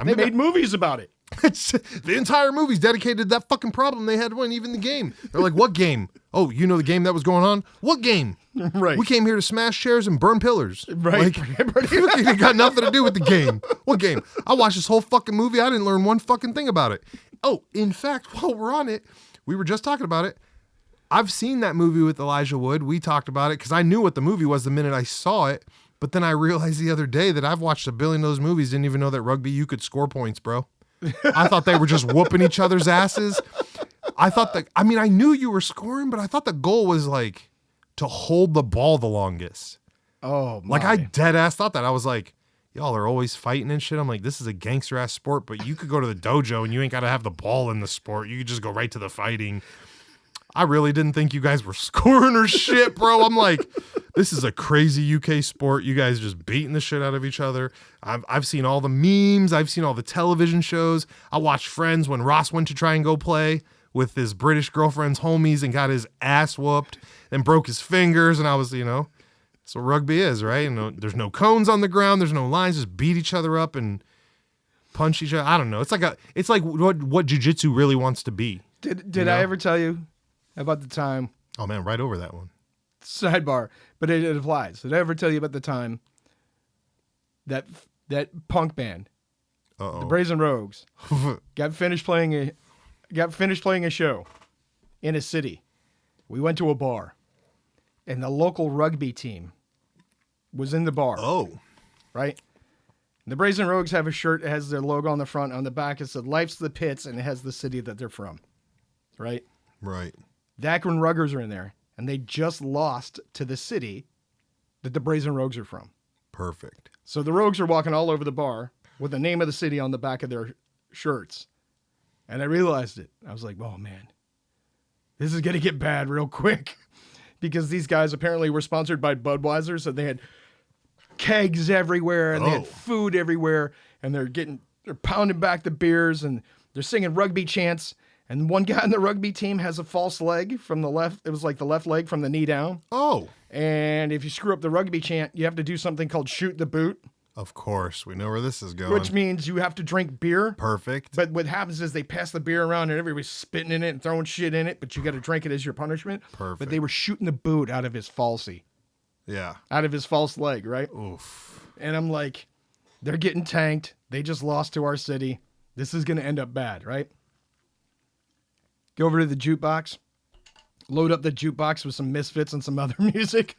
They made movies about it. The entire movie's dedicated to that fucking problem they had when even the game. They're like, what game? Oh, you know the game that was going on? What game? Right. We came here to smash chairs and burn pillars. Right. Like, it got nothing to do with the game. What game? I watched this whole fucking movie. I didn't learn one fucking thing about it. Oh, in fact, while we're on it, we were just talking about it. I've seen that movie with Elijah Wood. We talked about it because I knew what the movie was the minute I saw it. But then I realized the other day that I've watched a billion of those movies, didn't even know that rugby you could score points, bro. I thought they were just whooping each other's asses. I knew you were scoring, but I thought the goal was like to hold the ball the longest. Oh, my. Like I dead ass thought that. I was like, y'all are always fighting and shit. I'm like, this is a gangster ass sport, but you could go to the dojo and you ain't got to have the ball in the sport. You could just go right to the fighting. I really didn't think you guys were scoring or shit, bro. I'm like, this is a crazy UK sport. You guys just beating the shit out of each other. I've seen all the memes. I've seen all the television shows. I watched Friends when Ross went to try and go play with his British girlfriend's homies and got his ass whooped and broke his fingers. And I was, that's what rugby is, right? And there's no cones on the ground. There's no lines. Just beat each other up and punch each other. I don't know. It's like what jiu-jitsu really wants to be. Did I ever tell you about the time? Oh man, right over that one. Sidebar, but it applies. Did I ever tell you about the time that punk band, the Brazen Rogues, got finished playing a show in a city? We went to a bar, and the local rugby team was in the bar. Oh, right. The Brazen Rogues have a shirt that has their logo on the front. On the back, it said "Life's the Pits," and it has the city that they're from. Right. Right. The Akron Ruggers are in there, and they just lost to the city that the Brazen Rogues are from. Perfect. So the Rogues are walking all over the bar with the name of the city on the back of their shirts. And I realized it. I was like, oh, man, this is going to get bad real quick. Because these guys apparently were sponsored by Budweiser, so they had kegs everywhere, and they had food everywhere, and they're pounding back the beers, and they're singing rugby chants. And one guy on the rugby team has a false leg from the left. It was like the left leg from the knee down. Oh. And if you screw up the rugby chant, you have to do something called shoot the boot. Of course. We know where this is going. Which means you have to drink beer. Perfect. But what happens is they pass the beer around and everybody's spitting in it and throwing shit in it, but you got to drink it as your punishment. Perfect. But they were shooting the boot out of his falsie. Yeah. Out of his false leg, right? Oof. And I'm like, they're getting tanked. They just lost to our city. This is going to end up bad, right? Go over to the jukebox. load up the jukebox with some Misfits and some other music.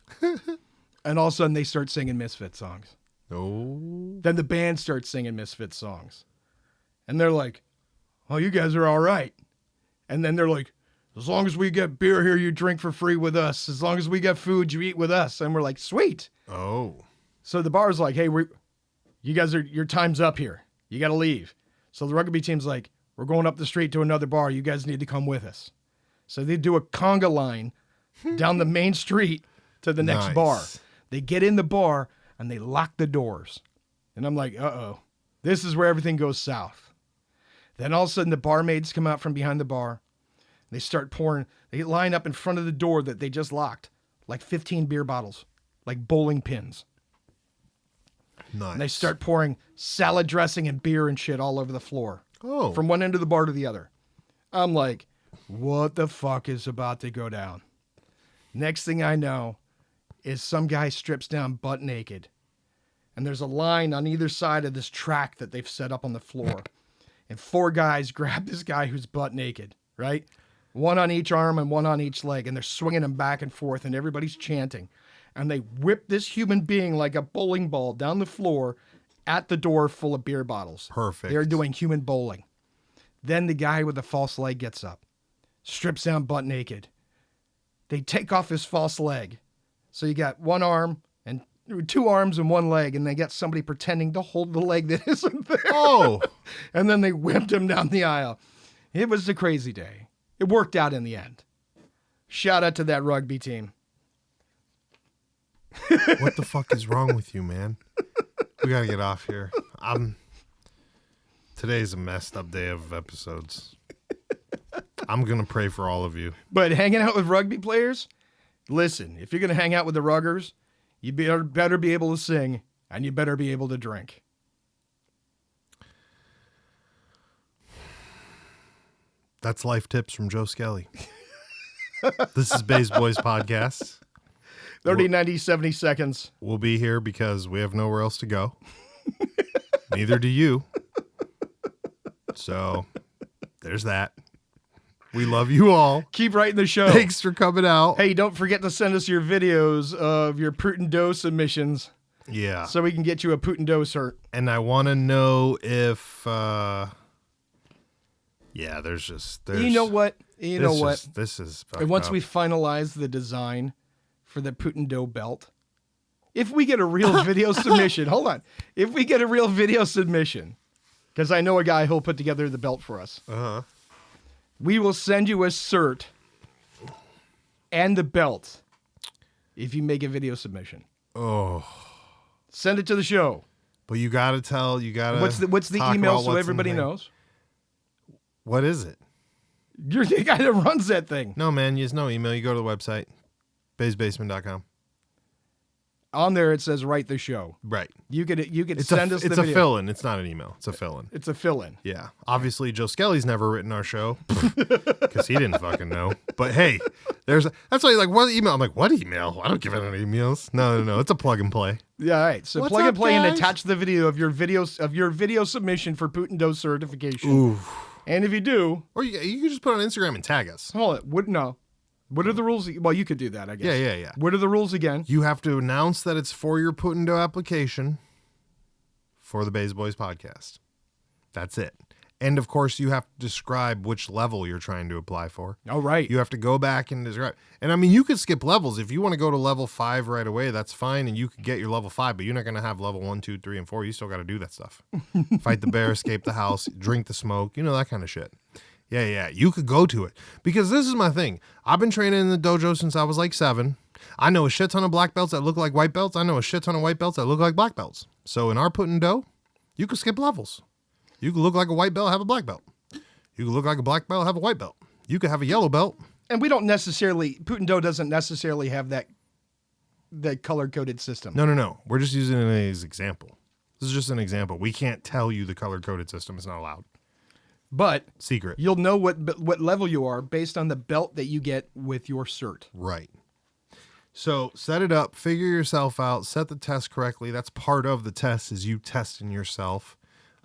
And all of a sudden they start singing Misfit songs. Oh. Then the band starts singing Misfit songs. And they're like, oh, you guys are all right. And then they're like, as long as we get beer here, you drink for free with us. As long as we get food, you eat with us. And we're like, sweet. Oh. So the bar's like, hey, you guys your time's up here. You got to leave. So the rugby team's like, we're going up the street to another bar. You guys need to come with us. So they do a conga line down the main street to the next bar. They get in the bar and they lock the doors. And I'm like, uh-oh, this is where everything goes south. Then all of a sudden the barmaids come out from behind the bar. They start pouring. They line up in front of the door that they just locked, like 15 beer bottles, like bowling pins. Nice. And they start pouring salad dressing and beer and shit all over the floor. Oh. From one end of the bar to the other. I'm like, what the fuck is about to go down? Next thing I know is some guy strips down butt naked. And there's a line on either side of this track that they've set up on the floor. And 4 guys grab this guy who's butt naked, right? One on each arm and one on each leg. And they're swinging him back and forth and everybody's chanting. And they whip this human being like a bowling ball down the floor at the door full of beer bottles. Perfect. They're doing human bowling. Then the guy with the false leg gets up, strips down butt naked. They take off his false leg. So you got one arm and 2 arms and 1 leg, and they got somebody pretending to hold the leg that isn't there. Oh. And then they whipped him down the aisle. It was a crazy day. It worked out in the end. Shout out to that rugby team. What the fuck is wrong with you, man? We gotta get off here. Today's a messed up day of episodes. I'm gonna pray for all of you. But hanging out with rugby players, listen, if you're going to hang out with the ruggers, you better be able to sing and you better be able to drink. That's life tips from Joe Skelly. This is Bays Boys Podcast. 30, 90, 70 seconds. We'll be here because we have nowhere else to go. Neither do you. So there's that. We love you all. Keep writing the show. Thanks for coming out. Hey, don't forget to send us your videos of your Putin Dough submissions Yeah. so we can get you a Putin Dough cert. And I want to know if, there's You know what? You know what? This is And once up. we finalize the design for the Putin Dough belt, if we get a real video submission, hold on. If we get a real video submission, because I know a guy who'll put together the belt for us, we will send you a cert and the belt if you make a video submission. Oh. Send it to the show. But you got to What's the talk email about so what's everybody in there. knows? What is it? You're the guy that runs that thing. No, man, there's no email. You go to the website, baysbasement.com. On there it says write the show. Right. You could It's send us the It's video. a fill-in. It's not an email. It's a fill-in. It's a fill-in. Yeah. Obviously, Joe Skelly's never written our show because he didn't fucking know. But hey, that's why he's like, what email? I'm like, what email? I don't give out any emails. No. It's a plug and play. Yeah, all right. So What's plug and up, play and guys? attach the video of your video submission for Putin Dough certification. Ooh. And if you do, Or you can just put it on Instagram and tag us. hold it. What are the rules? Well, you could do that, I guess. Yeah. What are the rules again? You have to announce that it's for your Putin Dough application for the Bays Boys podcast. That's it. And of course, you have to describe which level you're trying to apply for. All right. You have to go back and describe. And I mean, you could skip levels. If you want to go to level 5 right away, that's fine. And you could get your level 5, but you're not going to have level 1, 2, 3, and 4. You still got to do that stuff. Fight the bear, escape the house, drink the smoke, that kind of shit. Yeah. You could go to it. Because this is my thing. I've been training in the dojo since I was like 7. I know a shit ton of black belts that look like white belts. I know a shit ton of white belts that look like black belts. So in our Putin Dough, you could skip levels. You could look like a white belt, have a black belt. You could look like a black belt, have a white belt. You could have a yellow belt. And we don't necessarily, Putin Dough doesn't necessarily have that color-coded system. No. We're just using it as an example. This is just an example. We can't tell you the color-coded system. It's not allowed. But Secret. you'll know what level you are based on the belt that you get with your cert. Right. So set it up, figure yourself out, set the test correctly. That's part of the test is you testing yourself.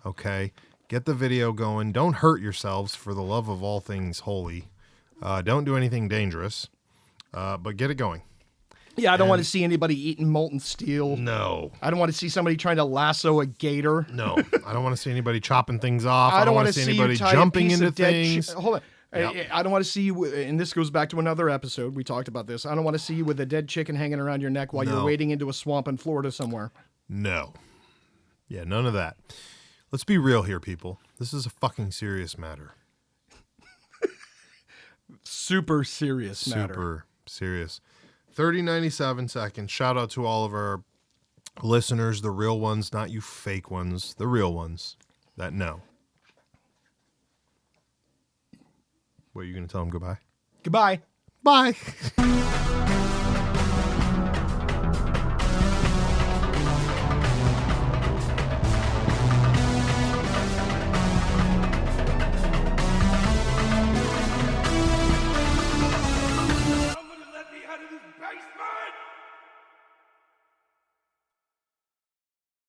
Okay. Get the video going. Don't hurt yourselves for the love of all things holy. Don't do anything dangerous, but get it going. Yeah, I don't want to see anybody eating molten steel. No. I don't want to see somebody trying to lasso a gator. No. I don't want to see anybody chopping things off. I don't want want to see you anybody tie a jumping piece into of dead things. hold on. Yep. I don't want to see you, and this goes back to another episode. We talked about this. I don't want to see you with a dead chicken hanging around your neck while you're No. wading into a swamp in Florida somewhere. No. Yeah, none of that. Let's be real here, people. This is a fucking serious matter. Super serious matter. Super serious. 30.97 seconds. Shout out to all of our listeners, the real ones, not you fake ones, the real ones that know. What, are you going to tell them goodbye? Goodbye. Bye.